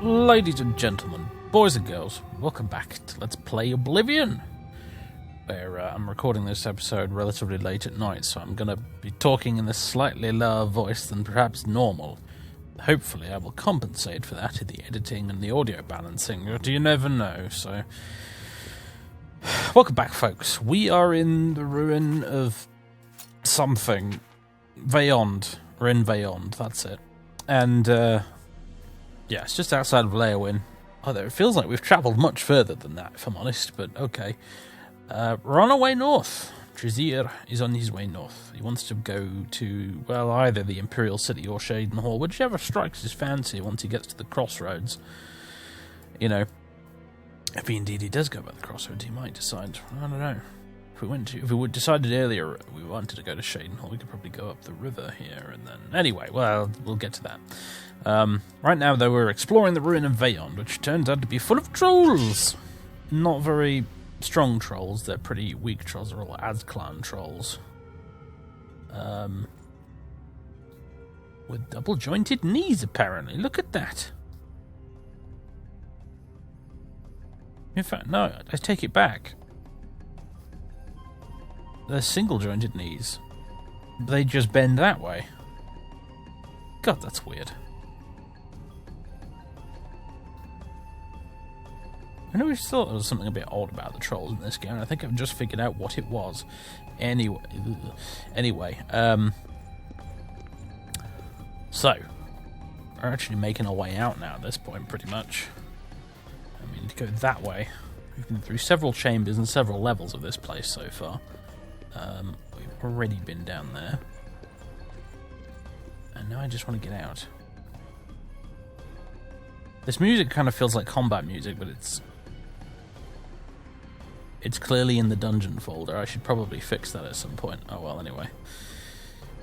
Ladies and gentlemen, boys and girls, welcome back to Let's Play Oblivion, where I'm recording this episode relatively late at night, so I'm going to be talking in a slightly lower voice than perhaps normal. Hopefully I will compensate for that in the editing and the audio balancing, but you never know, so... Welcome back, folks. We are in the ruin of something. Veyond. We're in Veyond, that's it. And, yeah, it's just outside of Vergayun. Although it feels like we've travelled much further than that, if I'm honest, but okay. We're on our way north. Trizir is on his way north. He wants to go to, well, either the Imperial City or Shadenhall, whichever strikes his fancy once he gets to the crossroads. You know, if he does go by the crossroads, he might decide, I don't know. If we decided earlier we wanted to go to Shadenhall, we could probably go up the river here and then... Anyway, well, we'll get to that. Right now, though, we're exploring the ruin of Veyond, which turns out to be full of trolls. Not very strong trolls, they're pretty weak trolls. They're all Azclan trolls. With double-jointed knees, apparently. Look at that. In fact, no, I take it back. They're single-jointed knees. They just bend that way. God, that's weird. I always thought there was something a bit odd about the trolls in this game, and I think I've just figured out what it was. Anyway, so, we're actually making our way out now at this point, pretty much. I mean, to go that way. We've been through several chambers and several levels of this place so far. We've already been down there. And now I just want to get out. This music kind of feels like combat music, but it's clearly in the dungeon folder. I should probably fix that at some point. Oh well, anyway.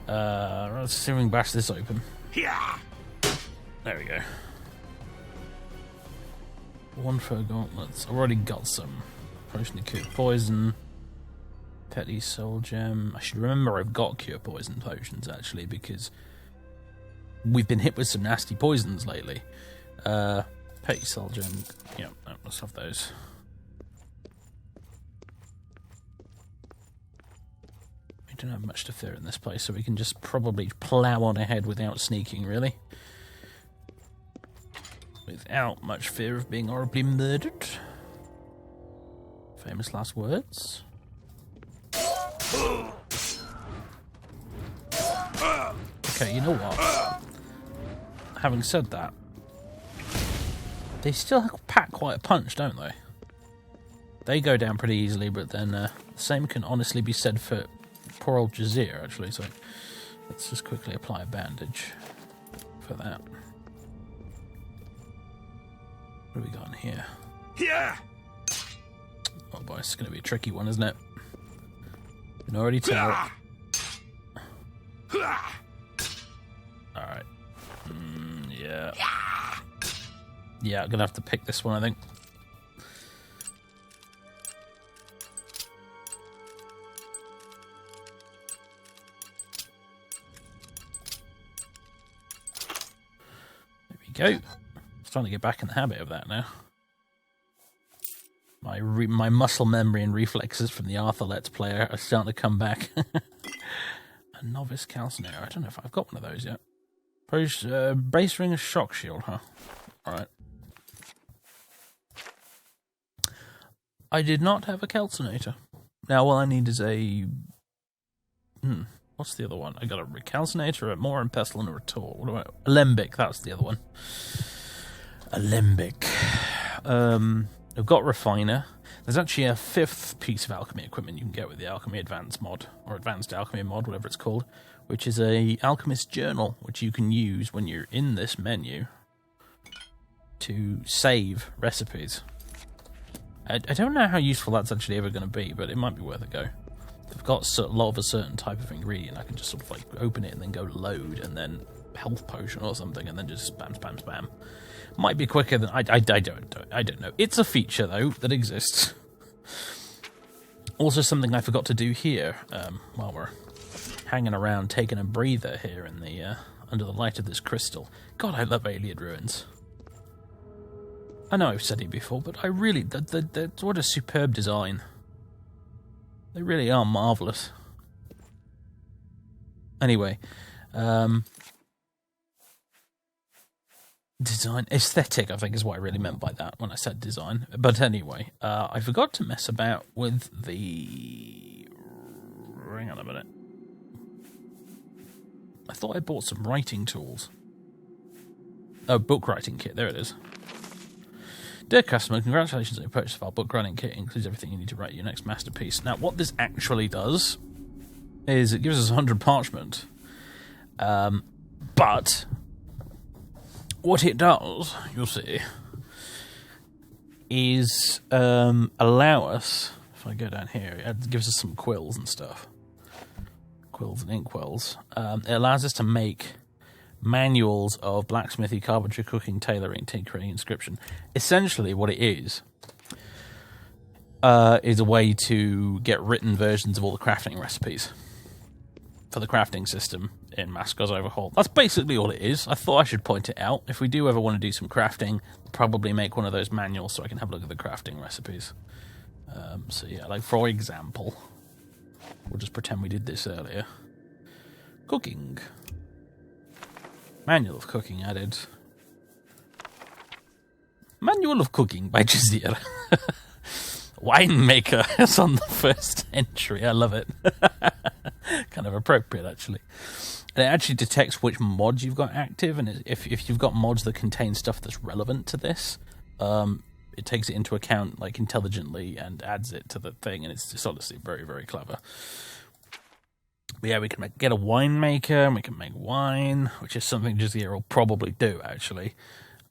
Let's see if we can bash this open. There we go. One for gauntlets. I've already got some. Potion to cure poison. Petty soul gem. I should remember I've got cure poison potions, actually, because we've been hit with some nasty poisons lately. Petty soul gem. Yeah, let's have those. We don't have much to fear in this place, so we can just probably plough on ahead without sneaking, really. Without much fear of being horribly murdered. Famous last words. Okay, you know what? Having said that, they still pack quite a punch, don't they? They go down pretty easily, but then the same can honestly be said for poor old Jazir, actually, so let's just quickly apply a bandage for that. What have we got in here? Yeah. Oh boy, it's going to be a tricky one, isn't it? You can already tell. Alright. Yeah. Yeah, I'm going to have to pick this one, I think. There we go. Trying to get back in the habit of that now. My muscle memory and reflexes from the Arthur Let's Player are starting to come back. A novice calcinator. I don't know if I've got one of those yet. Brace ring, shock shield, huh? Alright. I did not have a calcinator. Now all I need is a... what's the other one? I got a recalcinator, a more and pestle, and a retort. What about Alembic? That's the other one. Alembic. I've got Refiner. There's actually a fifth piece of alchemy equipment you can get with the Alchemy Advanced mod, or Advanced Alchemy mod, whatever it's called, which is a Alchemist Journal, which you can use when you're in this menu to save recipes. I don't know how useful that's actually ever going to be, but it might be worth a go. If I've got a lot of a certain type of ingredient, I can just sort of like open it and then go load, and then health potion or something, and then just spam, spam, spam. Might be quicker than... I don't know. It's a feature, though, that exists. Also something I forgot to do here, while we're hanging around taking a breather here in the under the light of this crystal. God, I love Alien Ruins. I know I've said it before, but I really... what a superb design. They really are marvellous. Anyway, design aesthetic, I think, is what I really meant by that when I said design. But anyway, I forgot to mess about with the... Hang on a minute. I thought I bought some writing tools. Oh, book writing kit. There it is. Dear customer, congratulations on your purchase of our book writing kit. It includes everything you need to write your next masterpiece. Now, what this actually does is it gives us 100 parchment. But what it does, you'll see, is allow us, if I go down here, it gives us some quills and stuff. Quills and inkwells. It allows us to make manuals of blacksmithy, carpentry, cooking, tailoring, tinkering, inscription. Essentially, what it is a way to get written versions of all the crafting recipes for the crafting system in Maskar's Overhaul. That's basically all it is. I thought I should point it out. If we do ever want to do some crafting, probably make one of those manuals so I can have a look at the crafting recipes. So yeah, like for example, we'll just pretend we did this earlier. Cooking. Manual of cooking added. Manual of cooking by Jazeer. Winemaker is on the first entry. I love it. Kind of appropriate, actually. And it actually detects which mods you've got active, and if you've got mods that contain stuff that's relevant to this, it takes it into account like intelligently and adds it to the thing, and it's just honestly very, very clever. But yeah, we can get a winemaker, and we can make wine, which is something Jazeer will probably do, actually.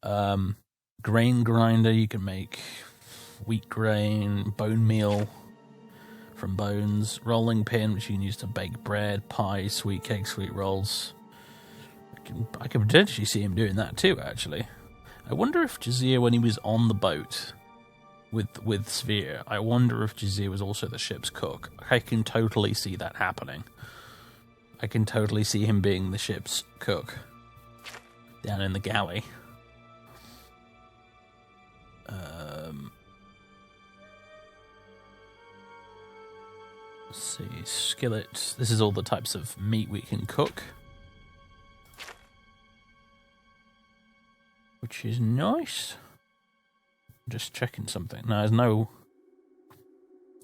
Grain grinder, you can make wheat grain, bone meal from bones, rolling pin, which you can use to bake bread, pie, sweet cake, sweet rolls. I can potentially see him doing that too, actually. I wonder if Jazeer, when he was on the boat with Sphere, I wonder if Jazeer was also the ship's cook. I can totally see that happening. I can totally see him being the ship's cook down in the galley. Let's see, skillet. This is all the types of meat we can cook, which is nice. Just checking something. No, there's no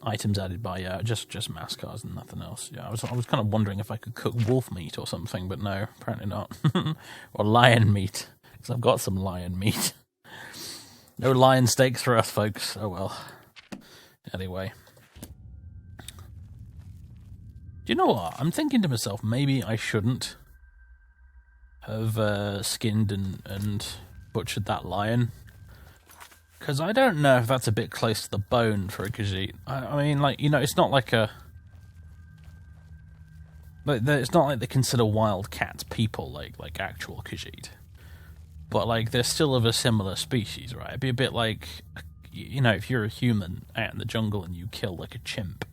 items added by just Maskars and nothing else. Yeah, I was kind of wondering if I could cook wolf meat or something, but no, apparently not. Or lion meat, because I've got some lion meat. No lion steaks for us, folks. Oh well. Anyway. Do you know what? I'm thinking to myself, maybe I shouldn't have skinned and butchered that lion. Because I don't know if that's a bit close to the bone for a Khajiit. I mean, like, you know, it's not like a... It's not like they consider wild cats people, like actual Khajiit. But, like, they're still of a similar species, right? It'd be a bit like, you know, if you're a human out in the jungle and you kill, like, a chimp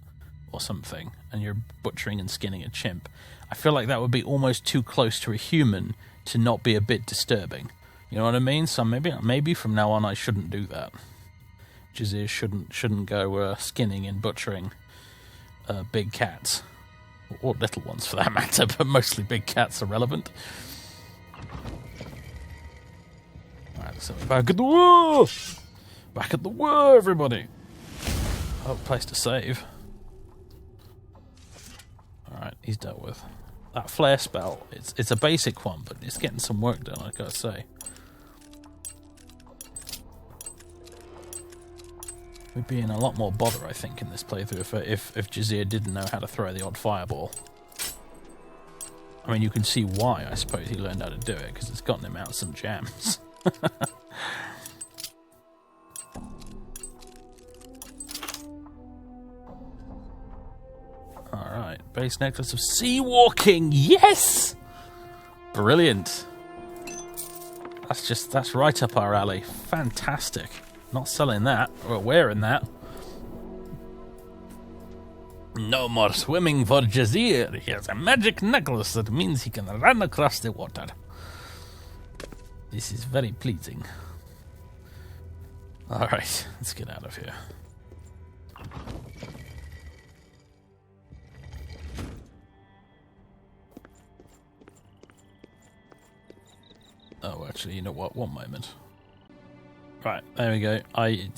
or something, and you're butchering and skinning a chimp, I feel like that would be almost too close to a human to not be a bit disturbing. You know what I mean? So maybe from now on I shouldn't do that. Jazeer shouldn't go skinning and butchering big cats. Or little ones for that matter, but mostly big cats are relevant. Alright, so back at the war! Back at the war, everybody! Oh, place to save. Alright, he's dealt with. That flare spell, it's a basic one, but it's getting some work done, I gotta say. We'd be in a lot more bother, I think, in this playthrough if Jazeer didn't know how to throw the odd fireball. I mean, you can see why, I suppose, he learned how to do it, because it's gotten him out some jams. Alright, base necklace of sea walking, yes! Brilliant. That's right up our alley. Fantastic. Not selling that, or wearing that. No more swimming for Jazeer. He has a magic necklace that means he can run across the water. This is very pleasing. Alright, let's get out of here. Oh, actually, you know what? One moment. Right, there we go. I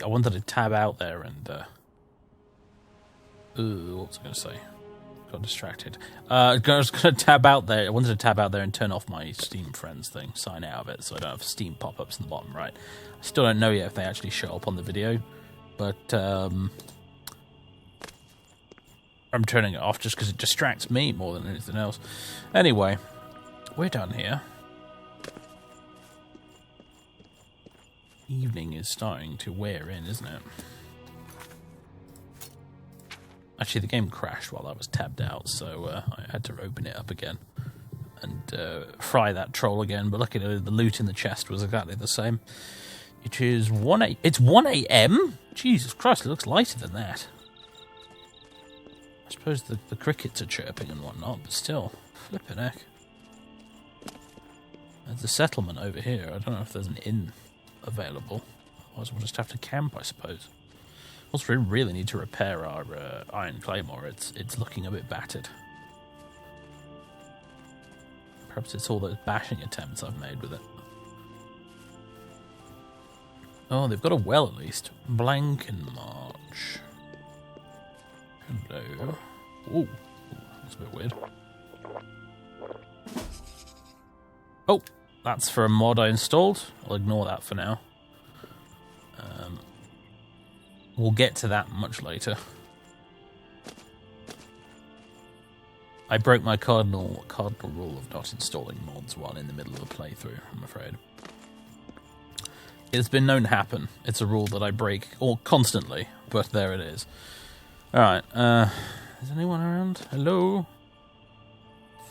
wanted to tab out there and... Ooh, what was I going to say? Got distracted. I was going to tab out there. I wanted to tab out there and turn off my Steam Friends thing. Sign out of it so I don't have Steam pop-ups in the bottom right. I still don't know yet if they actually show up on the video. But, I'm turning it off just because it distracts me more than anything else. Anyway, we're done here. Evening is starting to wear in, isn't it? Actually, the game crashed while I was tabbed out, so I had to open it up again and fry that troll again. But luckily, the loot in the chest was exactly the same. It is 1 a.m. It's 1 a.m.? Jesus Christ, it looks lighter than that. I suppose the crickets are chirping and whatnot, but still, flippin' heck. There's a settlement over here. I don't know if there's an inn available. Otherwise, we'll just have to camp, I suppose. Also, we really need to repair our iron claymore. It's looking a bit battered. Perhaps it's all those bashing attempts I've made with it. Oh, they've got a well at least. Blankenmarch. Hello. Ooh, that's a bit weird. Oh, that's for a mod I installed. I'll ignore that for now. We'll get to that much later. I broke my cardinal rule of not installing mods while in the middle of a playthrough, I'm afraid. It's been known to happen. It's a rule that I break constantly, but there it is. Alright, is anyone around? Hello?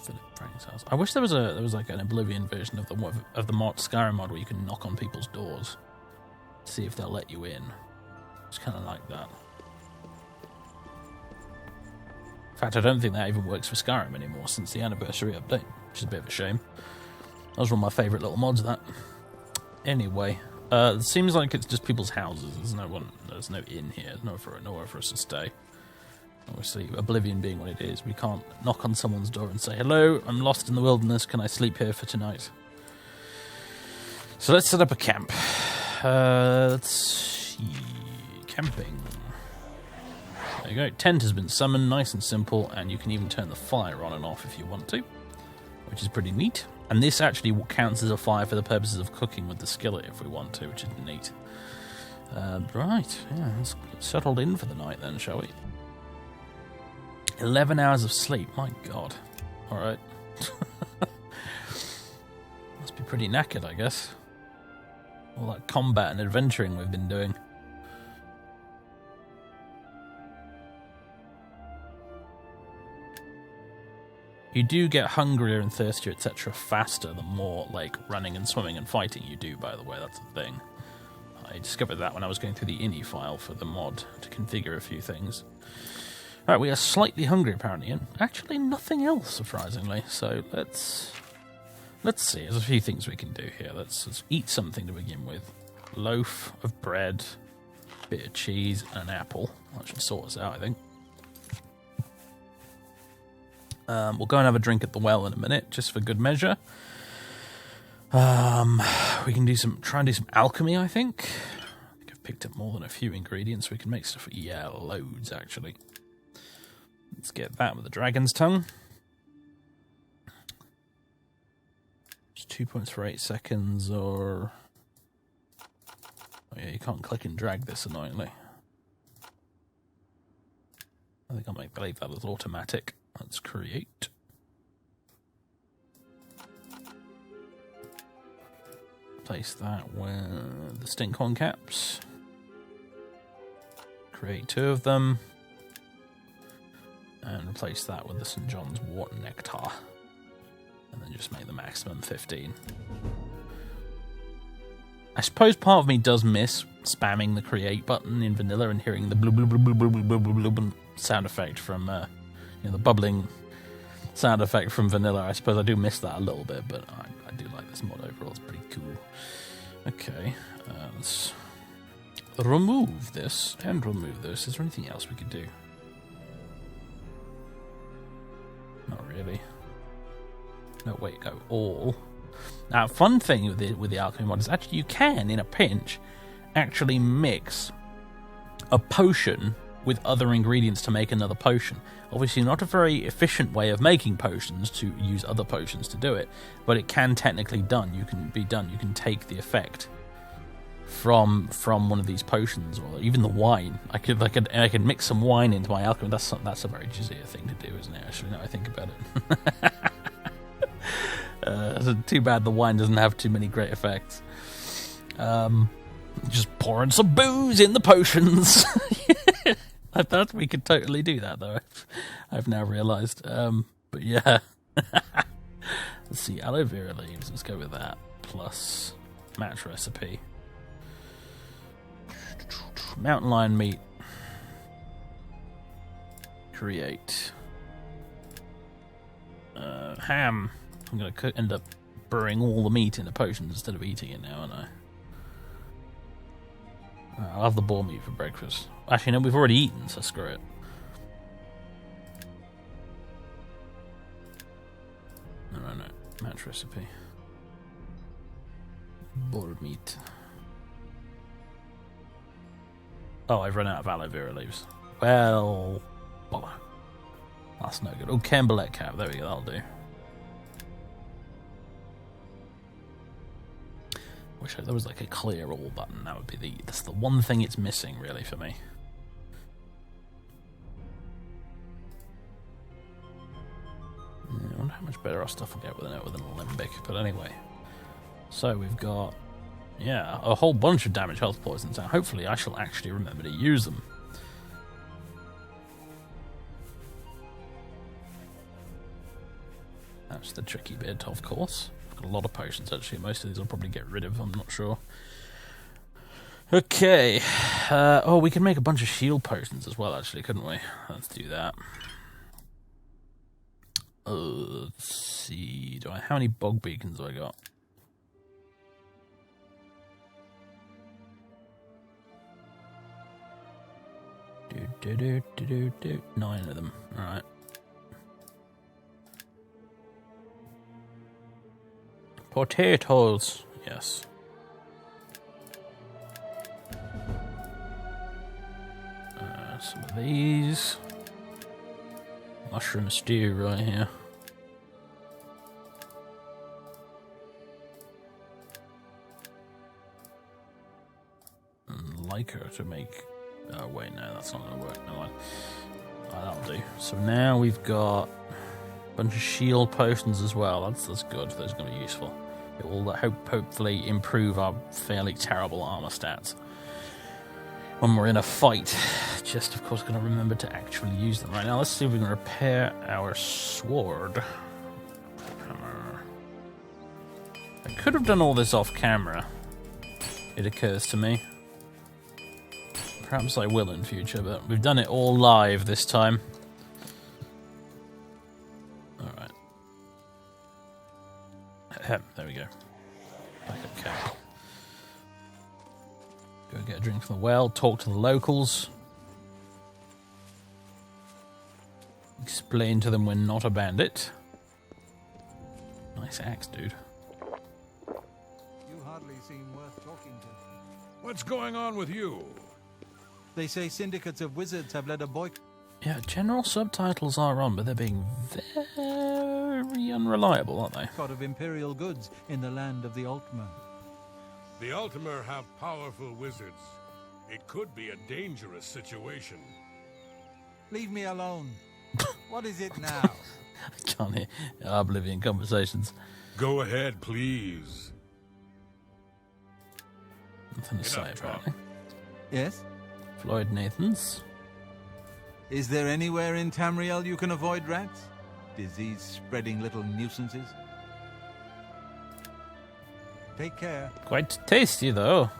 Philip Frank's house. I wish there was like an Oblivion version of the Skyrim mod where you can knock on people's doors to see if they'll let you in. It's kind of like that. In fact, I don't think that even works for Skyrim anymore since the anniversary update, which is a bit of a shame. That was one of my favourite little mods, that. Anyway, it seems like it's just people's houses. There's no inn here. Nowhere for us to stay. Obviously, Oblivion being what it is, we can't knock on someone's door and say, "Hello, I'm lost in the wilderness. Can I sleep here for tonight?" So let's set up a camp. Let's see. Camping. There you go. Tent has been summoned, nice and simple, and you can even turn the fire on and off if you want to, which is pretty neat. And this actually counts as a fire for the purposes of cooking with the skillet if we want to, which is neat. Right, yeah, let's get settled in for the night then, shall we? 11 hours of sleep, my god. Alright. Must be pretty knackered, I guess. All that combat and adventuring we've been doing. You do get hungrier and thirstier, etc. faster the more, like, running and swimming and fighting you do, by the way, that's the thing. I discovered that when I was going through the ini file for the mod to configure a few things. Alright, we are slightly hungry apparently, and actually nothing else, surprisingly, so let's see, there's a few things we can do here. Let's eat something to begin with. Loaf of bread, bit of cheese, and an apple. That should sort us out, I think. We'll go and have a drink at the well in a minute, just for good measure. We can try and do some alchemy, I think. I've picked up more than a few ingredients. We can make stuff. Yeah, loads, actually. Let's get that with the dragon's tongue. Just 2 points for 8 seconds, or... Oh yeah, you can't click and drag this, annoyingly. I think I'll leave that as automatic. Let's create. Place that with the stinkhorn caps. Create 2 of them. And replace that with the St. John's wort nectar. And then just make the maximum 15. I suppose part of me does miss spamming the create button in vanilla and hearing the blub blub blub blub blub blub blub sound effect from the bubbling sound effect from vanilla. I suppose I do miss that a little bit, but I do like this mod overall. It's pretty cool. Okay, let's remove this and remove this. Is there anything else we could do? Not really. No, wait, go all. Now, fun thing with the alchemy mod is actually you can, in a pinch, actually mix a potion with other ingredients to make another potion. Obviously not a very efficient way of making potions to use other potions to do it, but it can technically You can take the effect from one of these potions, or even the wine. I could mix some wine into my alchemy. That's a very Jizia thing to do, isn't it? Actually, now I think about it. Too bad the wine doesn't have too many great effects. Just pouring some booze in the potions. I thought we could totally do that, though. I've now realised. But yeah. Let's see, aloe vera leaves. Let's go with that. Plus match recipe. Mountain lion meat. Create. Ham. I'm going to end up brewing all the meat into potions instead of eating it now, aren't I? I'll have the boar meat for breakfast. Actually, no, we've already eaten, so screw it. No. Match recipe. Boar meat. Oh, I've run out of aloe vera leaves. Well, bother. That's no good. Oh, Camberlet cap. There we go, that'll do. Wish there was like a clear all button. That would be that's the one thing it's missing, really, for me. Yeah, I wonder how much better our stuff will get with an Alembic. But anyway, so we've got a whole bunch of damage health poisons. Now, hopefully, I shall actually remember to use them. That's the tricky bit, of course. Got a lot of potions, actually. Most of these I'll probably get rid of, I'm not sure. Okay. We can make a bunch of shield potions as well, actually, couldn't we? Let's do that. Let's see. How many bog beacons have I got? Do. 9 of them. Alright. Potatoes, yes. Some of these. Mushroom stew right here. And Lyca to make... Oh wait, no, that's not going to work. No, that'll do. So now we've got a bunch of shield potions as well. That's good. Those are going to be useful. It will hopefully improve our fairly terrible armor stats when we're in a fight. Just, of course, going to remember to actually use them. Right now, let's see if we can repair our sword. I could have done all this off camera, it occurs to me. Perhaps I will in future, but we've done it all live this time. Alright. There we go. Okay. Go get a drink from the well, talk to the locals. Explain to them we're not a bandit. Nice axe, dude. You hardly seem worth talking to. What's going on with you? They say syndicates of wizards have led a boycott. Yeah, general subtitles are on, but they're being very unreliable, aren't they? Of imperial goods in the land of the Altmer. The Altmer have powerful wizards. It could be a dangerous situation. Leave me alone. What is it now? I can't hear Oblivion conversations. Go ahead, please. Nothing to say, apparently. Yes? Floyd Nathans. Is there anywhere in Tamriel you can avoid rats? Disease-spreading little nuisances? Take care. Quite tasty, though.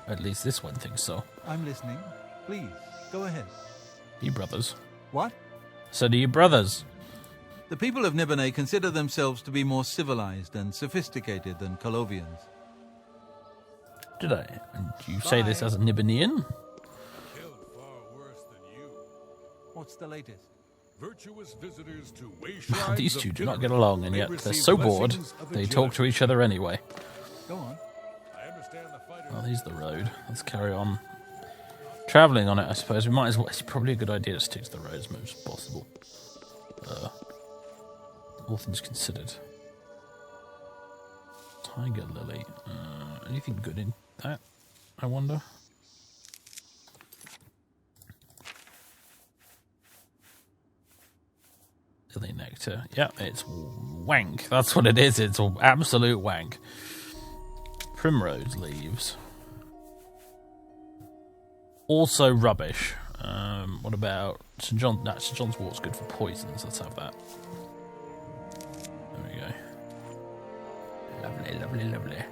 At least this one thinks so. I'm listening. Please, go ahead. You brothers. What? So do you brothers. The people of Nibonay consider themselves to be more civilized and sophisticated than Colovians. Did I? And you say this as a Nibanian? Killed far worse than you. What's the latest? Virtuous visitors to wayshrines These of two do not Gilliran get along, and may yet they're receive so bored, blessings of the they talk to Gilliran. each other anyway. Go on. I understand the fighters. Oh, there's the road. Let's carry on. Travelling on it, I suppose. We might as well. It's probably a good idea to stick to the road as much as possible. All things considered. Tiger Lily. Anything good in that, I wonder? Lily Nectar. Yeah, it's wank. That's what it is. It's absolute wank. Primrose leaves. Also rubbish. What about St. John? No, St. John's Wart's good for poisons. Let's have that. There we go. Lovely, lovely, lovely.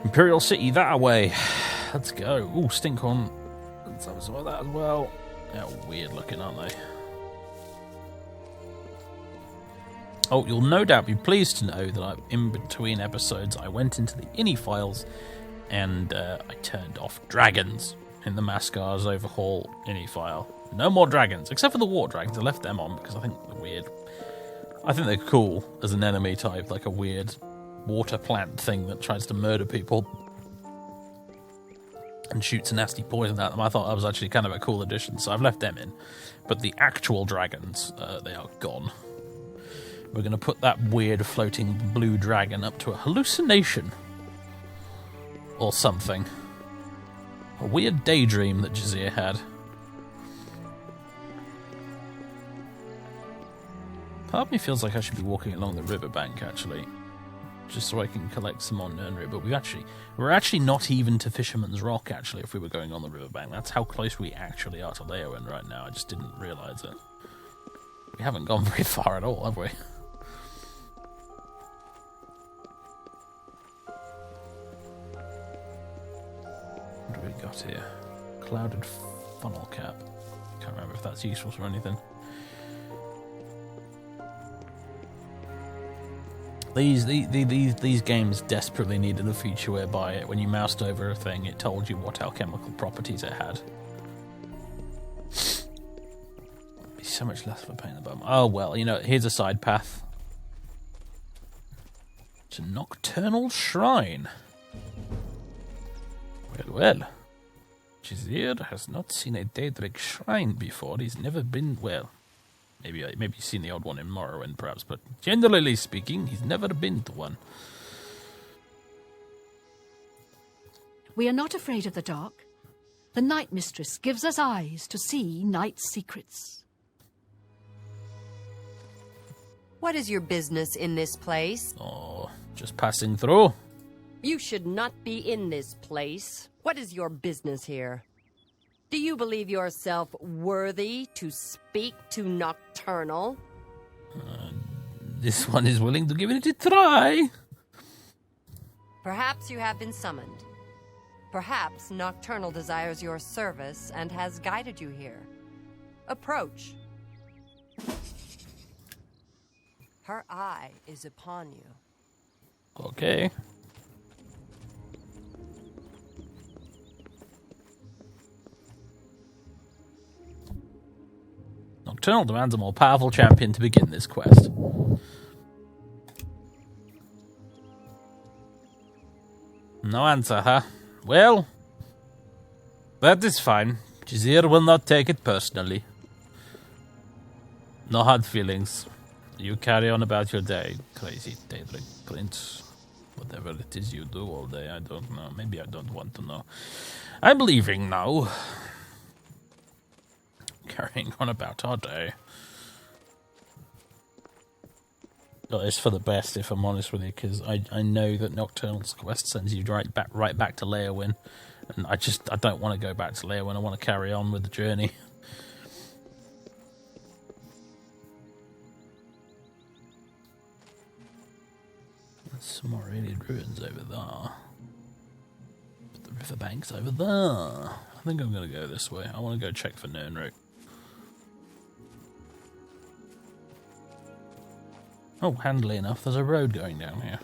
Imperial City, that away. Let's go. Ooh, Stinkhorn. Let's have some of that as well. They're weird looking, aren't they? Oh, you'll no doubt be pleased to know that in between episodes I went into the INI files and I turned off dragons in the Maskar's Overhaul INI file. No more dragons, except for the water dragons. I left them on because I think they're weird. I think they're cool as an enemy type, like a weird water plant thing that tries to murder people and shoots a nasty poison at them. I thought that was actually kind of a cool addition, so I've left them in. But the actual dragons, they are gone. We're going to put that weird floating blue dragon up to a hallucination. Or something. A weird daydream that Jazir had. Part of me feels like I should be walking along the riverbank, actually. Just so I can collect some more Nirnroot. But we're actually not even to Fisherman's Rock, actually, if we were going on the riverbank. That's how close we actually are to Leyawiin right now. I just didn't realise it. We haven't gone very far at all, have we? What do we got here? Clouded funnel cap. Can't remember if that's useful for anything. These games desperately needed a feature whereby when you moused over a thing, it told you what alchemical properties it had. It'd be so much less of a pain in the bum. Oh well, you know, here's a side path. It's a nocturnal shrine. Well, Jazir has not seen a Daedric shrine before. He's never been, well, maybe he's seen the odd one in Morrowind, perhaps, but generally speaking, he's never been to one. We are not afraid of the dark. The Night Mistress gives us eyes to see night's secrets. What is your business in this place? Oh, just passing through. You should not be in this place. What is your business here? Do you believe yourself worthy to speak to Nocturnal? This one is willing to give it a try. Perhaps you have been summoned. Perhaps Nocturnal desires your service and has guided you here. Approach. Her eye is upon you. Okay. Nocturnal demands a more powerful champion to begin this quest. No answer, huh? Well, that is fine. Jazir will not take it personally. No hard feelings. You carry on about your day, crazy Daedric Prince. Whatever it is you do all day, I don't know. Maybe I don't want to know. I'm leaving now. Carrying on about our day. Well, it's for the best, if I'm honest with you, because I know that Nocturnal's quest sends you right back to Leyawiin, and I don't want to go back to Leyawiin. I want to carry on with the journey. There's some more alien ruins over there. But the riverbank's over there. I think I'm going to go this way. I want to go check for Nirnroot. Oh, handily enough, there's a road going down here.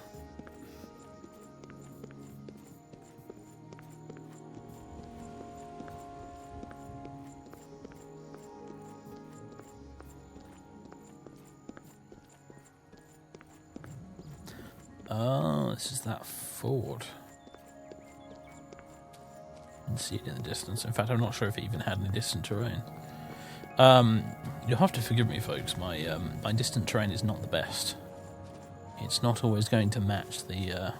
Oh, this is that ford. I can see it in the distance. In fact, I'm not sure if it even had any distant terrain. You'll have to forgive me, folks. My distant terrain is not the best. It's not always going to match the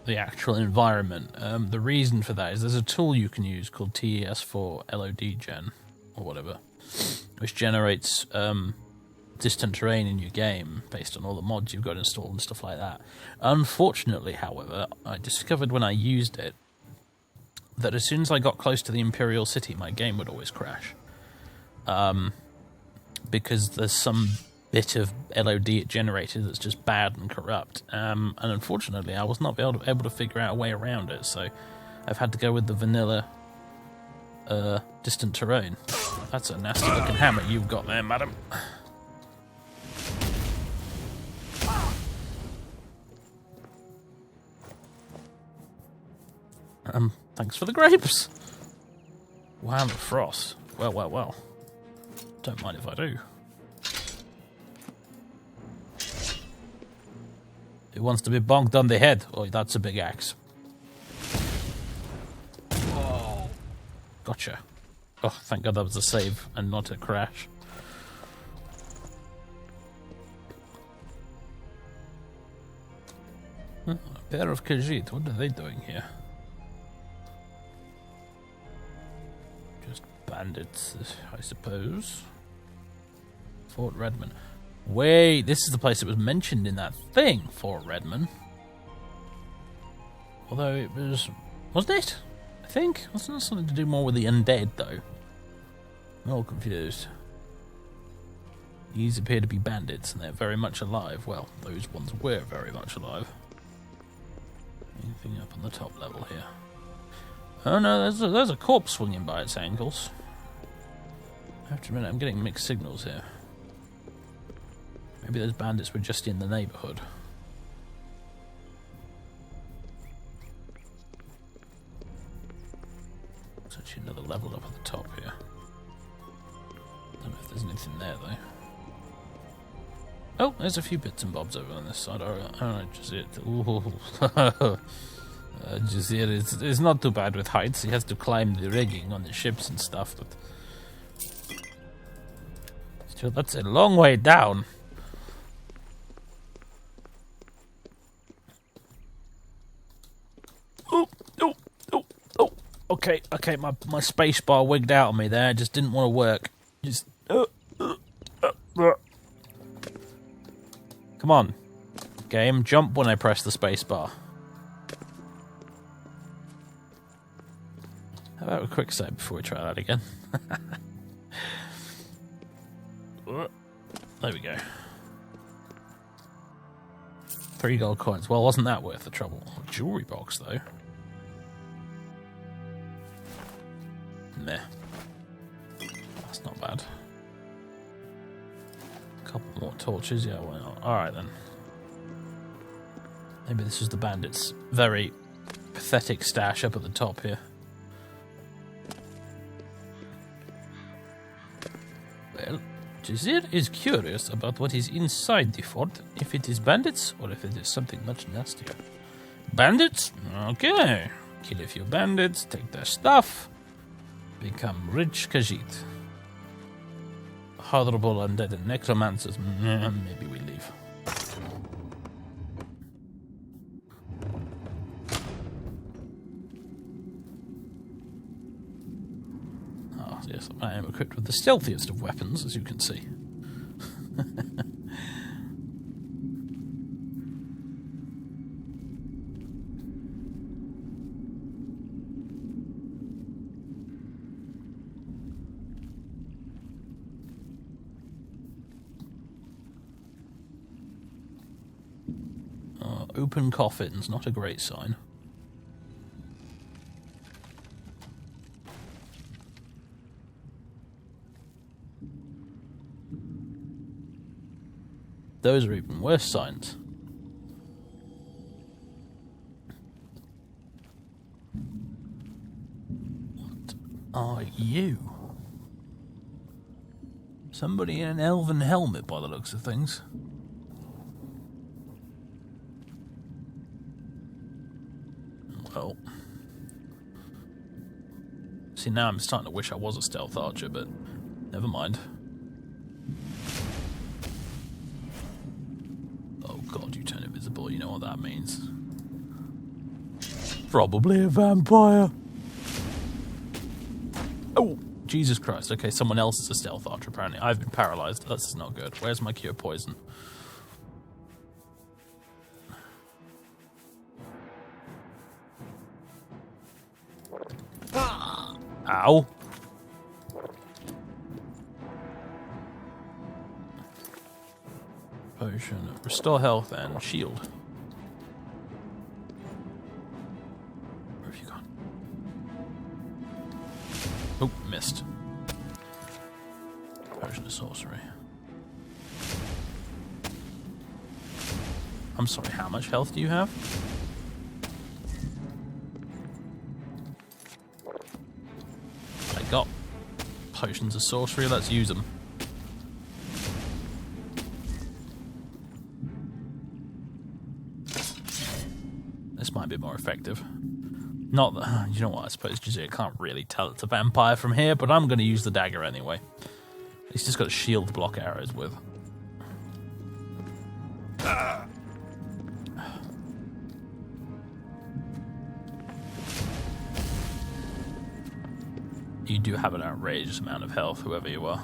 actual environment. The reason for that is there's a tool you can use called TES4 LOD Gen, or whatever, which generates distant terrain in your game based on all the mods you've got installed and stuff like that. Unfortunately, however, I discovered when I used it that as soon as I got close to the Imperial City, my game would always crash. Because there's some bit of LOD it generated that's just bad and corrupt. And unfortunately, I was not able to figure out a way around it, so I've had to go with the vanilla distant terrain. That's a nasty looking hammer you've got there, madam. Thanks for the grapes. Wow, the frost. Well, well, well. Don't mind if I do. Who wants to be bonked on the head? Oh, that's a big axe. Oh. Gotcha. Oh, thank God that was a save and not a crash. A pair of Khajiit. What are they doing here? Just bandits, I suppose. Fort Redmond. Wait, this is the place that was mentioned in that thing, Fort Redmond. Although it was... wasn't it? I think. Wasn't it something to do more with the undead, though? I'm all confused. These appear to be bandits, and they're very much alive. Well, those ones were very much alive. Anything up on the top level here? Oh no, there's a corpse swinging by its ankles. I have to admit, I'm getting mixed signals here. Maybe those bandits were just in the neighbourhood. There's actually another level up at the top here. Don't know if there's anything there though. Oh, there's a few bits and bobs over on this side. Alright, just it. Jazir is not too bad with heights. He has to climb the rigging on the ships and stuff, but still, that's a long way down. Okay, my space bar wigged out on me there. Just didn't want to work. Just come on, game, jump when I press the space bar. How about a quick save before we try that again? There we go. 3 gold coins. Well, wasn't that worth the trouble? Jewelry box, though. Meh. That's not bad. A couple more torches. Yeah, why not? Alright, then. Maybe this is the bandits' very pathetic stash up at the top here. Well, Jazir is curious about what is inside the fort, if it is bandits or if it is something much nastier. Bandits? Okay. Kill a few bandits, take their stuff, become rich Khajiit. Horrible undead and necromancers. Maybe we leave. Yes, I am equipped with the stealthiest of weapons, as you can see. Open coffins, not a great sign. Those are even worse signs. What are you? Somebody in an elven helmet by the looks of things. Well. See, now I'm starting to wish I was a stealth archer, but never mind. Oh god, you turn invisible, you know what that means. Probably a vampire. Oh, Jesus Christ. Okay, someone else is a stealth archer, apparently. I've been paralyzed. That's not good. Where's my cure poison? Ow. Potion. Restore health and shield. Where have you gone? Oh, missed. Potion of sorcery. I'm sorry, how much health do you have? I got potions of sorcery, let's use them. This might be more effective. Not that, you know what, I suppose Jazir can't really tell it's a vampire from here, but I'm going to use the dagger anyway. He's just got a shield to block arrows with. You do have an outrageous amount of health, whoever you are.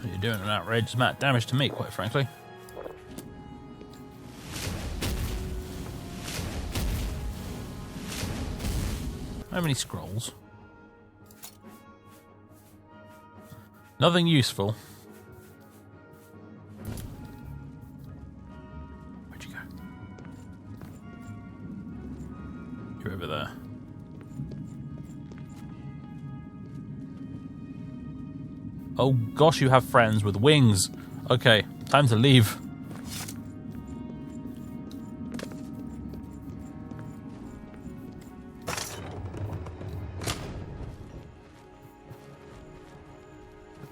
You're doing an outrageous amount of damage to me, quite frankly. How many scrolls? Nothing useful. Where'd you go? You're over there. Oh gosh, you have friends with wings. Okay, time to leave.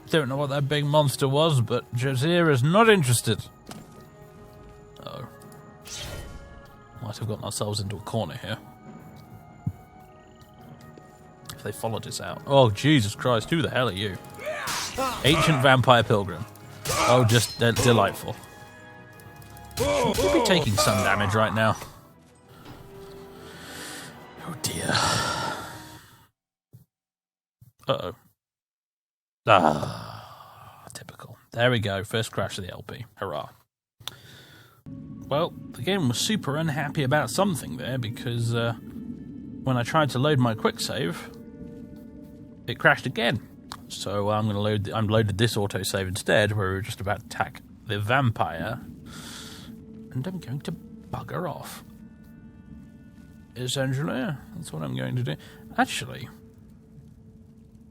Don't know what that big monster was, but Jazir is not interested. Oh. Might have gotten ourselves into a corner here. If they followed us out. Oh, Jesus Christ, who the hell are you? Ancient vampire pilgrim. Oh, just delightful. We'll be taking some damage right now. Oh dear. Uh-oh. Ah, typical. There we go, first crash of the LP. Hurrah. Well, the game was super unhappy about something there, because when I tried to load my quick save, it crashed again. So I'm loaded this autosave instead, where we're just about to attack the vampire, and I'm going to bugger off. Essentially, that's what I'm going to do. Actually,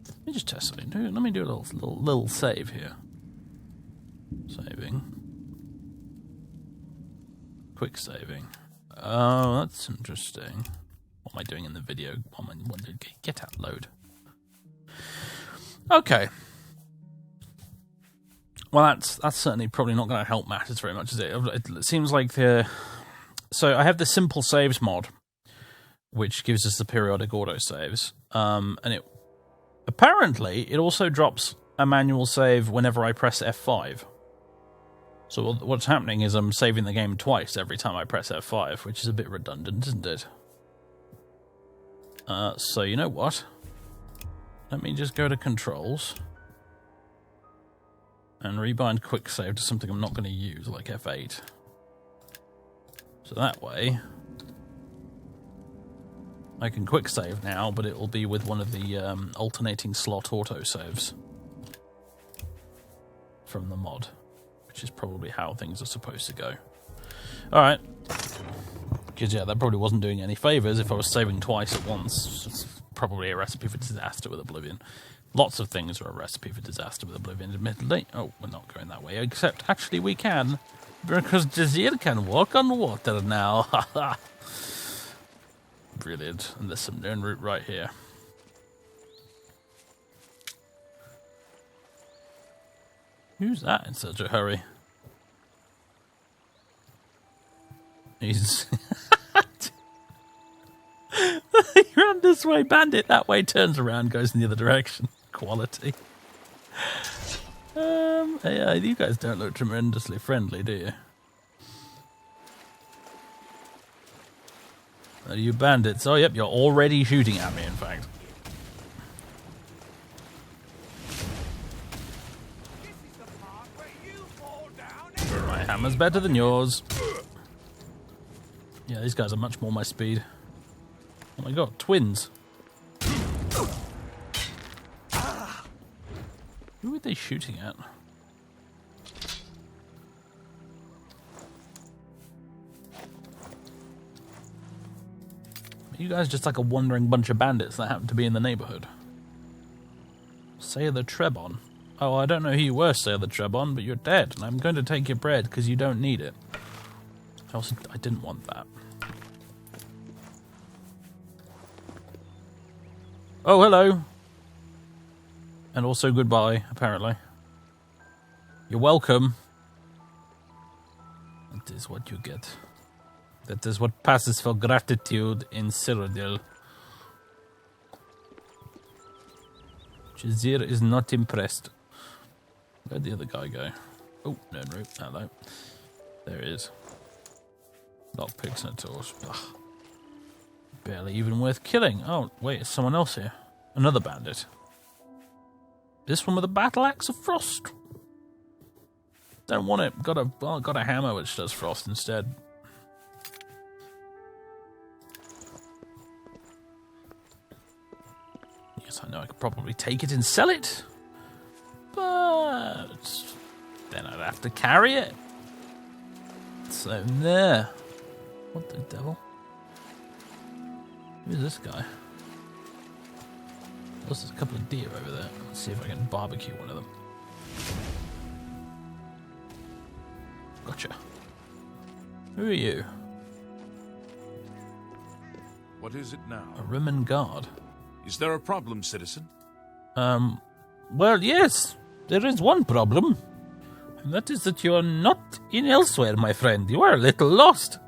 let me just test something. Let me do a little save here. Saving. Quick saving. Oh, that's interesting. What am I doing in the video? Get out, load. Okay. Well, that's certainly probably not going to help matters very much, is it? It seems like so I have the simple saves mod, which gives us the periodic autosaves, and apparently it also drops a manual save whenever I press F5. So what's happening is I'm saving the game twice every time I press F5, which is a bit redundant, isn't it? So you know what? Let me just go to controls and rebind quick save to something I'm not going to use, like F8. So that way I can quick save now, but it will be with one of the alternating slot autosaves from the mod, which is probably how things are supposed to go. Alright. Because, yeah, that probably wasn't doing any favours if I was saving twice at once. It's probably a recipe for disaster with Oblivion. Lots of things are a recipe for disaster with Oblivion, admittedly. Oh, we're not going that way. Except, actually, we can. Because Jazir can walk on water now. Haha. Brilliant. And there's some known route right here. Who's that in such a hurry? He's... You run this way, bandit that way, turns around, goes in the other direction. Quality. Yeah, you guys don't look tremendously friendly, do you? Are you bandits? Oh, yep, you're already shooting at me, in fact. My hammer's better than yours. Yeah, these guys are much more my speed. Oh my god, twins. Who are they shooting at? You guys just like a wandering bunch of bandits that happen to be in the neighborhood. Sailor Trebon. Oh, I don't know who you were, Sailor Trebon, but you're dead, and I'm going to take your bread because you don't need it. I didn't want that. Oh, hello. And also goodbye, apparently. You're welcome. That is what you get. That is what passes for gratitude in Cyrodiil. Jazir is not impressed. Where'd the other guy go? Oh, no, hello. There he is. Lockpicks and a torch. Ugh. Barely even worth killing. Oh, wait, it's someone else here. Another bandit. This one with a battle axe of frost. Don't want it. Got a hammer which does frost instead. Yes, I know I could probably take it and sell it. But then I'd have to carry it. So there. What the devil? Who's this guy? There's a couple of deer over there. Let's see if I can barbecue one of them. Gotcha. Who are you? What is it now? A Rimmen guard. Is there a problem, citizen? Well, yes. There is one problem. And that is that you are not in Elsweyr, my friend. You are a little lost.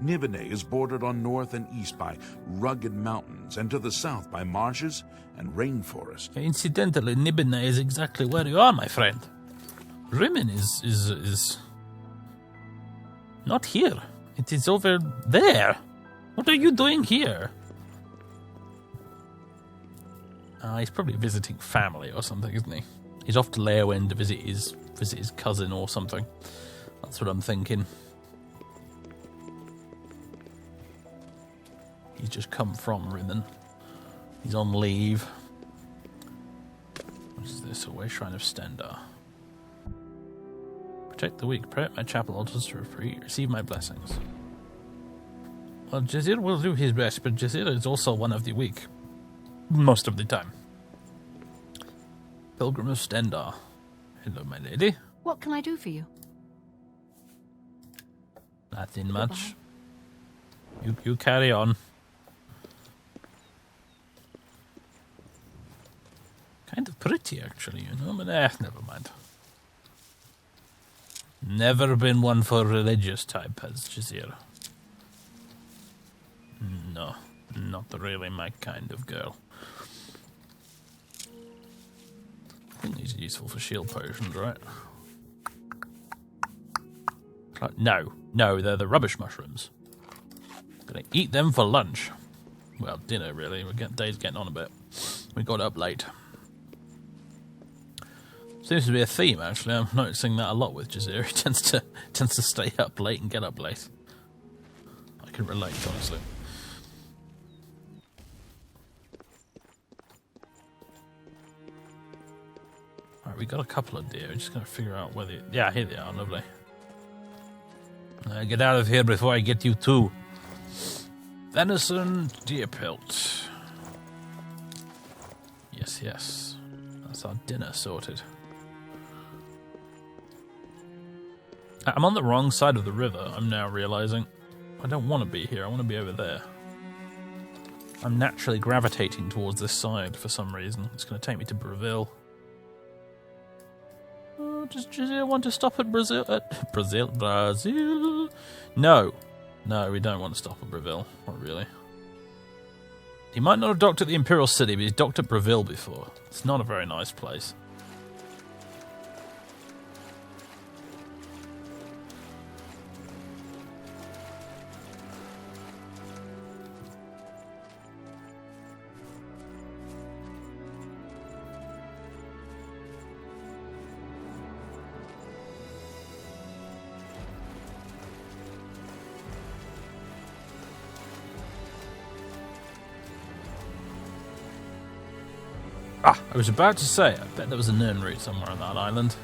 Nibene is bordered on north and east by rugged mountains, and to the south by marshes and rainforest. Incidentally, Nibene is exactly where you are, my friend. Rimmen is not here. It is over there. What are you doing here? He's probably visiting family or something, isn't he? He's off to Leyawiin to visit his cousin or something. That's what I'm thinking. He's just come from Rimmen. He's on leave. What is this? Away Shrine of Stendar. Protect the weak. Pray at my chapel altars to receive my blessings. Well, Jazir will do his best, but Jazir is also one of the weak. Most of the time. Pilgrim of Stendar. Hello, my lady. What can I do for you? Nothing much. You carry on. Kind of pretty, actually, you know, but never mind. Never been one for religious type as Jazir. No, not really my kind of girl. I think these are useful for shield potions, right? No, they're the rubbish mushrooms. Gonna eat them for lunch. Well, dinner, really. Day's getting on a bit. We got up late. Seems to be a theme, actually. I'm noticing that a lot with Jazir. He tends to stay up late and get up late. I can relate, honestly. Alright, we got a couple of deer. We're just going to figure out whether... Yeah, here they are. Lovely. Get out of here before I get you too. Venison, deer pelt. Yes. That's our dinner sorted. I'm on the wrong side of the river, I'm now realizing. I don't want to be here, I want to be over there. I'm naturally gravitating towards this side for some reason. It's going to take me to Brazil. Oh, does Jazir want to stop at Brazil? Brazil? No. No, we don't want to stop at Breville. Not really. He might not have docked at the Imperial City, but he's docked at Breville before. It's not a very nice place. Ah, I was about to say, I bet there was a Nirn route somewhere on that island.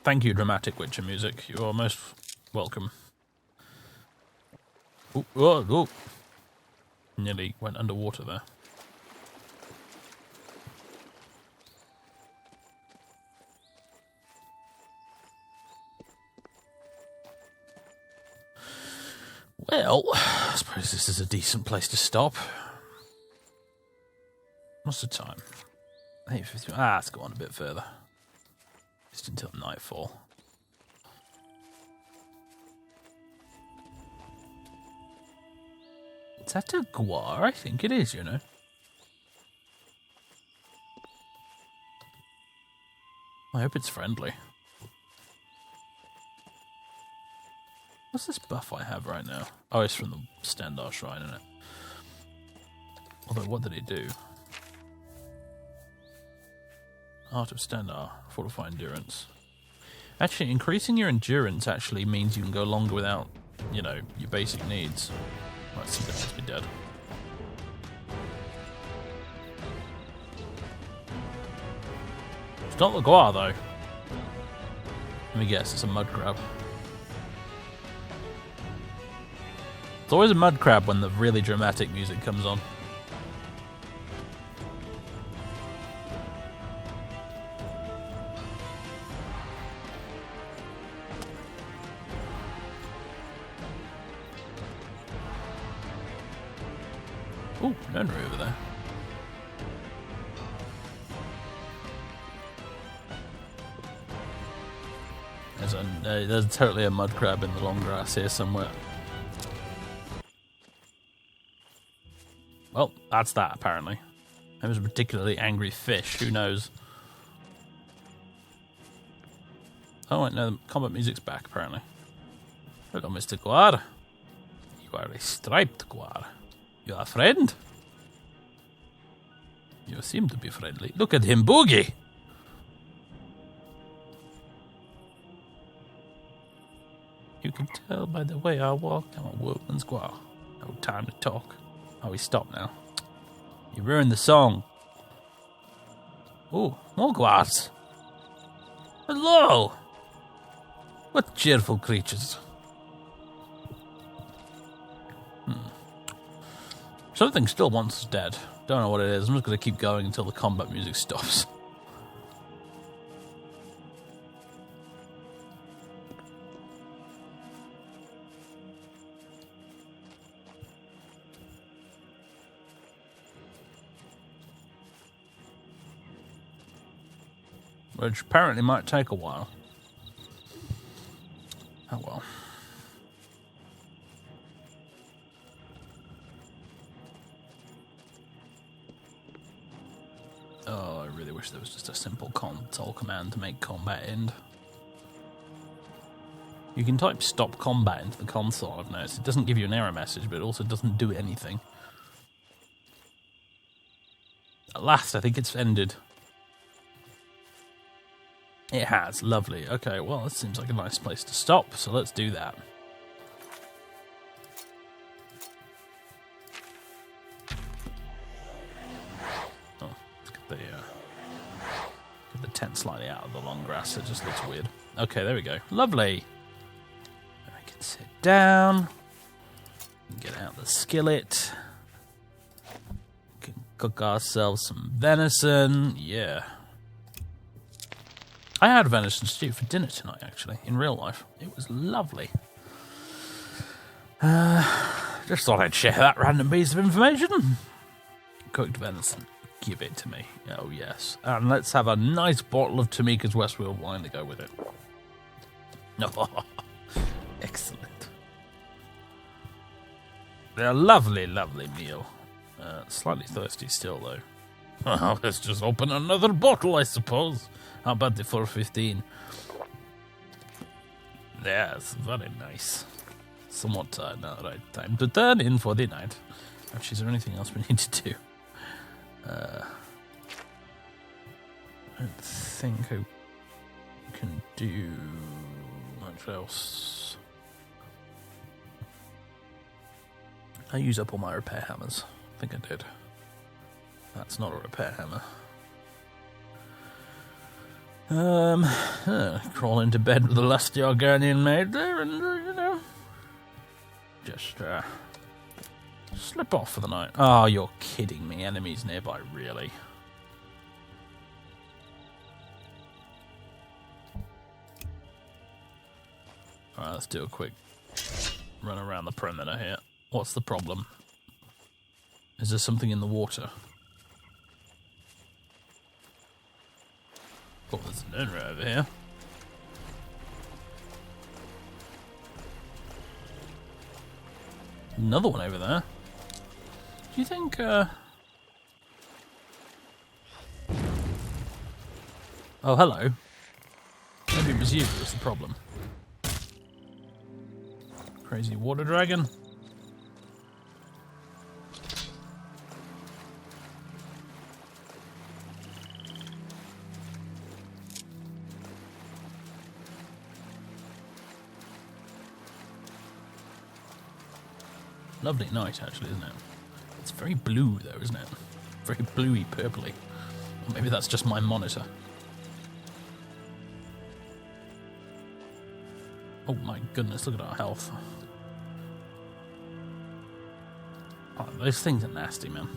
Thank you, dramatic Witcher music. You are most welcome. Ooh, oh, oh. Nearly went underwater there. Well, I suppose this is a decent place to stop. What's the time? 8:50. Ah, let's go on a bit further. Just until nightfall. Is that a guar? I think it is, you know. I hope it's friendly. What's this buff I have right now? Oh, it's from the Standar Shrine, isn't it? Although, what did it do? Art of Standar, fortify endurance. Actually, increasing your endurance actually means you can go longer without, you know, your basic needs. Right, so that must be dead. It's not the guar, though. Let me guess, it's a mud crab. It's always a mud crab when the really dramatic music comes on. Ooh, Nonry over there. There's totally a mud crab in the long grass here somewhere. Well, that's that, apparently. It was a particularly angry fish, who knows? Oh, wait, no, the combat music's back, apparently. Hello, Mr. Guar. You are a striped guar. You are a friend? You seem to be friendly. Look at him boogie! You can tell by the way I walk, I'm a workman's guar. No time to talk. Oh, he stopped now. You ruined the song. Oh, more guards. Hello! What cheerful creatures. Something still wants us dead. Don't know what it is. I'm just going to keep going until the combat music stops. Which apparently might take a while. Oh well. Oh, I really wish there was just a simple console command to make combat end. You can type stop combat into the console, I've noticed. It doesn't give you an error message, but it also doesn't do anything. At last, I think it's ended. It has, lovely. Okay, well, this seems like a nice place to stop, so let's do that. Oh, let's get the tent slightly out of the long grass, it just looks weird. Okay, there we go. Lovely. We can sit down. Get out the skillet. We can cook ourselves some venison. Yeah. I had venison stew for dinner tonight, actually, in real life. It was lovely. Just thought I'd share that random piece of information. Cooked venison. Give it to me. Oh, yes. And let's have a nice bottle of Tamika's Westfield wine to go with it. Oh, excellent. They're a lovely, lovely meal. Slightly thirsty still, though. Well, let's just open another bottle, I suppose. How about the 415? Yes, very nice. Somewhat tired now, right? Time to turn in for the night. Actually, is there anything else we need to do? I don't think I can do much else. I used up all my repair hammers. I think I did. That's not a repair hammer. Crawl into bed with a lusty Arganian maid there and, just, slip off for the night. Oh, you're kidding me. Enemies nearby, really? Alright, let's do a quick run around the perimeter here. What's the problem? Is there something in the water? Oh, there's an Evrae over here. Another one over there. Do you think, Oh, hello. Maybe it was you that was the problem. Crazy water dragon. Lovely night, actually, isn't it? It's very blue, though, isn't it? Very bluey, purpley. Or maybe that's just my monitor. Oh my goodness, look at our health. Oh, those things are nasty, man.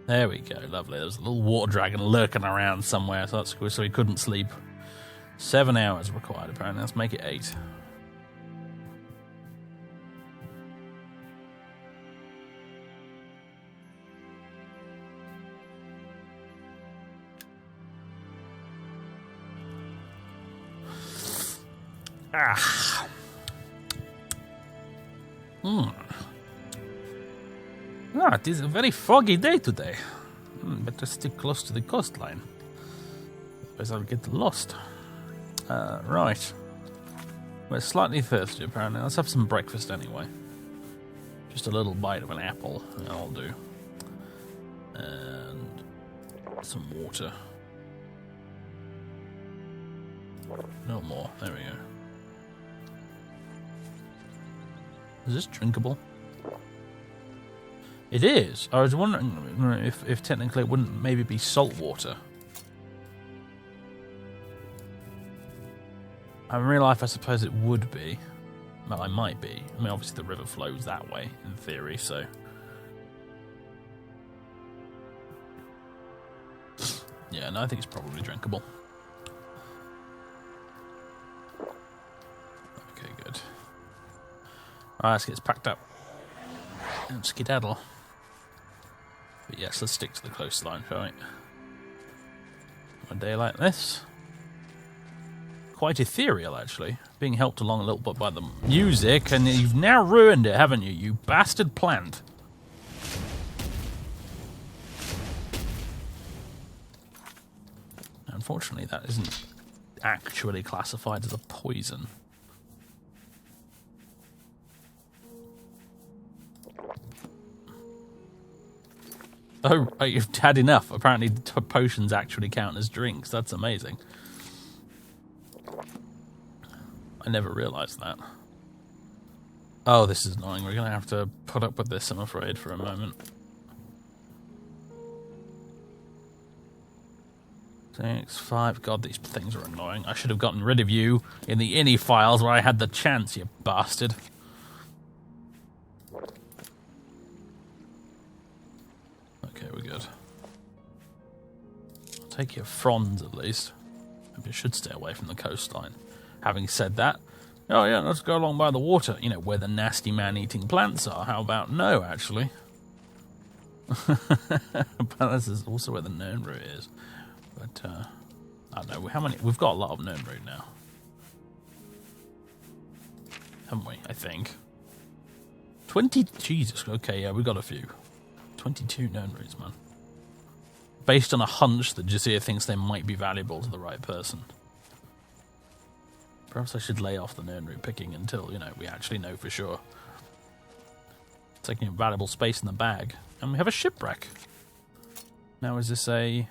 There we go, lovely. There's a little water dragon lurking around somewhere, so that's good, so he couldn't sleep. 7 hours required, apparently. Let's make it 8. Ah. Ah, it is a very foggy day today. Better stick close to the coastline. Otherwise I'll get lost. Right. We're slightly thirsty, apparently. Let's have some breakfast anyway. Just a little bite of an apple, I'll do. And some water. No more. There we go. Is this drinkable? It is. I was wondering if technically it wouldn't maybe be salt water. In real life, I suppose it would be. Well, I might be. I mean, obviously the river flows that way, in theory, so... Yeah, no, I think it's probably drinkable. Okay, good. Alright, let's get this packed up. And skedaddle. But yes, let's stick to the coastline, shall we? On a day like this. Quite ethereal, actually. Being helped along a little bit by the music, and you've now ruined it, haven't you, you bastard plant? Unfortunately, that isn't actually classified as a poison. Oh, you've had enough. Apparently potions actually count as drinks. That's amazing. I never realised that. Oh, this is annoying. We're going to have to put up with this, I'm afraid, for a moment. 6, 5... God, these things are annoying. I should have gotten rid of you in the INI files where I had the chance, you bastard. Okay, we're good. I'll take your fronds, at least. Maybe I should stay away from the coastline. Having said that, oh yeah, let's go along by the water. You know, where the nasty man-eating plants are. How about no, actually? But this is also where the Nirnroot is. But, I don't know, how many... We've got a lot of Nirnroot now. Haven't we, I think? 20... Jesus, okay, yeah, we got a few. 22 Nirnroots, man. Based on a hunch that Jazir thinks they might be valuable to the right person. Perhaps I should lay off the Nirnroot picking until, you know, we actually know for sure. Taking valuable space in the bag. And we have a shipwreck. Now is this a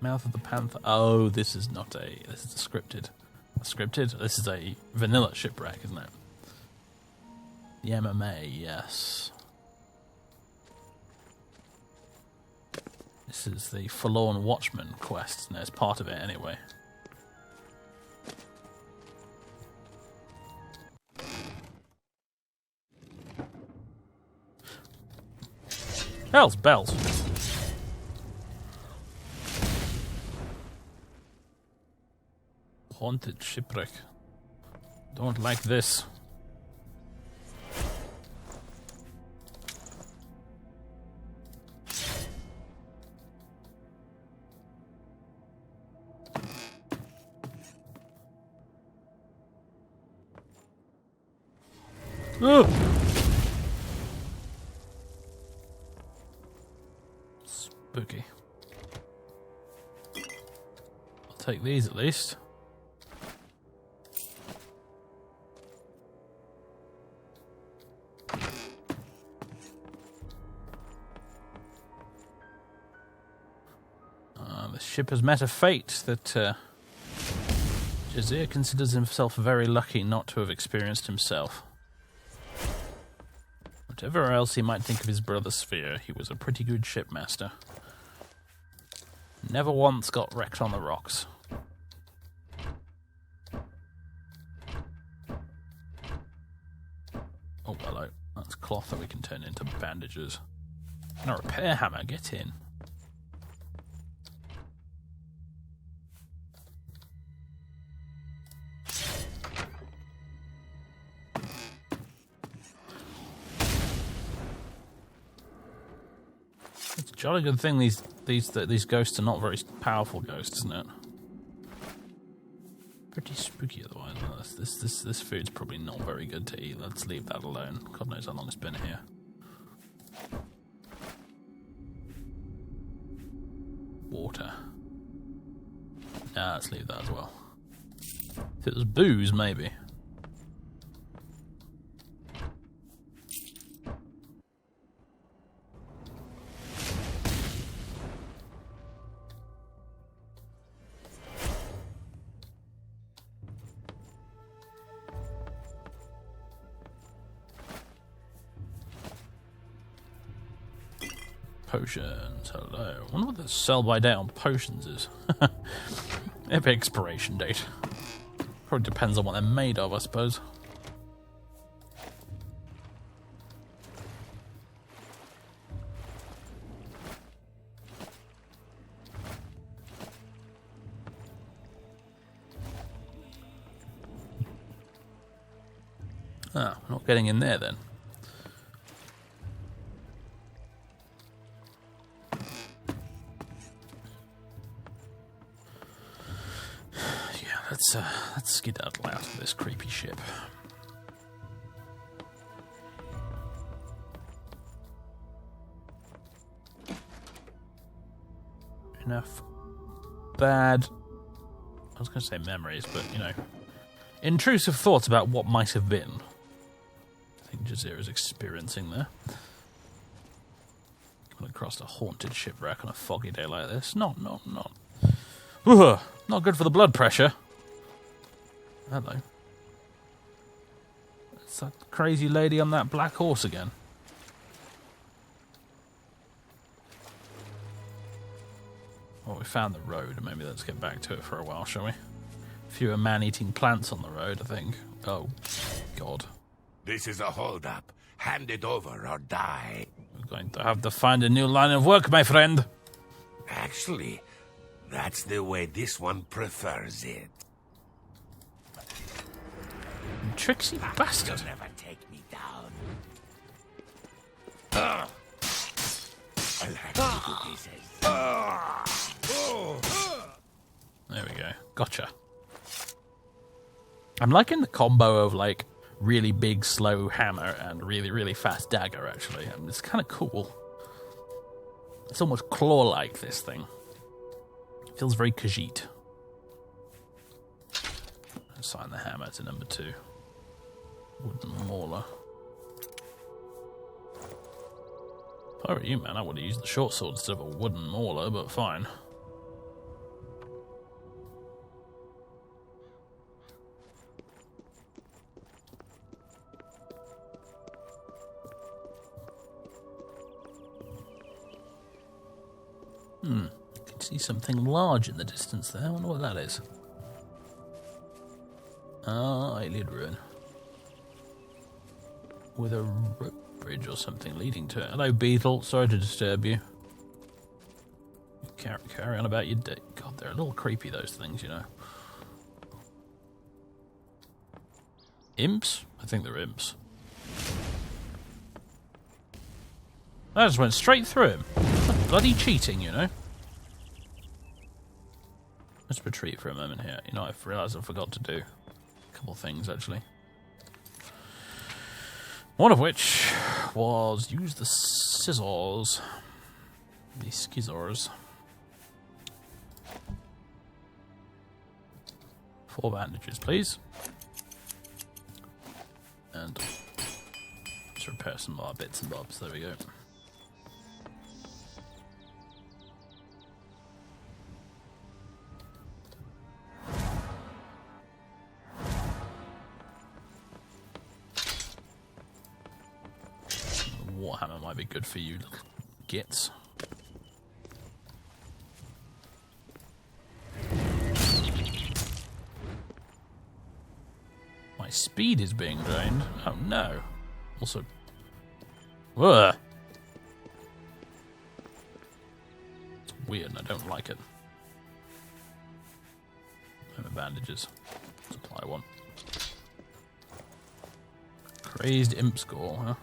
Mouth of the Panther? Oh, this is not a... This is a scripted. This is a vanilla shipwreck, isn't it? The MMA, yes. This is the Forlorn Watchman quest. No, it's part of it anyway. Bells. Haunted shipwreck. Don't like this. Ugh. Spooky. I'll take these at least. The ship has met a fate that Jazir considers himself very lucky not to have experienced himself. Whatever else he might think of his brother Sphere, he was a pretty good shipmaster. Never once got wrecked on the rocks. Oh, hello. That's cloth that we can turn into bandages. And a repair hammer, get in. Jolly good thing these ghosts are not very powerful ghosts, isn't it? Pretty spooky otherwise. This food's probably not very good to eat. Let's leave that alone. God knows how long it's been here. Water. Nah, let's leave that as well. If it was booze, maybe. Potions, hello. I wonder what the sell by date on potions is. Epic expiration date. Probably depends on what they're made of, I suppose. Ah, we're not getting in there then. Let's skedaddle out of this creepy ship. Enough bad... I was going to say memories, but, you know, intrusive thoughts about what might have been. I think Jazir is experiencing there. Coming across a haunted shipwreck on a foggy day like this. Not good for the blood pressure. Hello. It's that crazy lady on that black horse again. Well, we found the road, and maybe let's get back to it for a while, shall we? Fewer man-eating plants on the road, I think. Oh, God. This is a hold-up. Hand it over or die. We're going to have to find a new line of work, my friend. Actually, that's the way this one prefers it. Tricksy bastard. You'll never take me down. There we go. Gotcha. I'm liking the combo of, like, really big, slow hammer and really, really fast dagger, actually. I mean, it's kind of cool. It's almost claw-like, this thing. It feels very Khajiit. Assign the hammer to number 2. Wooden mauler. If I were you, man, I would have used the short sword instead of a wooden mauler, but fine. I can see something large in the distance there. I wonder what that is. Ah, Eyelid Ruin. With a rope bridge or something leading to it. Hello, Beetle. Sorry to disturb you. Carry on about your day. God, they're a little creepy, those things, you know. Imps? I think they're imps. I just went straight through him. That's bloody cheating, you know. Let's retreat for a moment here. You know, I've realised I forgot to do a couple things, actually. One of which was use the scissors. The skizzors. 4 bandages, please. And let's repair some more bits and bobs. There we go. Warhammer might be good for you little gits. My speed is being drained. Oh no. Also... Ugh. It's weird and I don't like it. Bandages. Supply one. Crazed imp score, huh?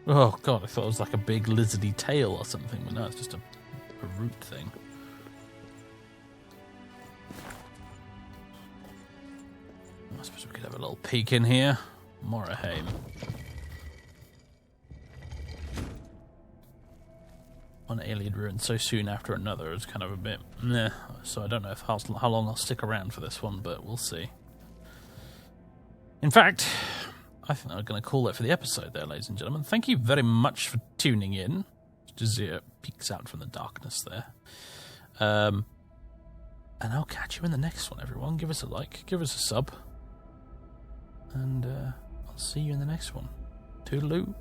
Oh god, I thought it was like a big lizardy tail or something, but no, it's just a root thing. I suppose we could have a little peek in here. Morahaim. One alien ruin so soon after another is kind of a bit meh, so I don't know how long I'll stick around for this one, but we'll see. In fact, I think I'm going to call it for the episode there, ladies and gentlemen. Thank you very much for tuning in. Jazir peeks out from the darkness there. And I'll catch you in the next one, everyone. Give us a like, give us a sub. And I'll see you in the next one. Toodaloo.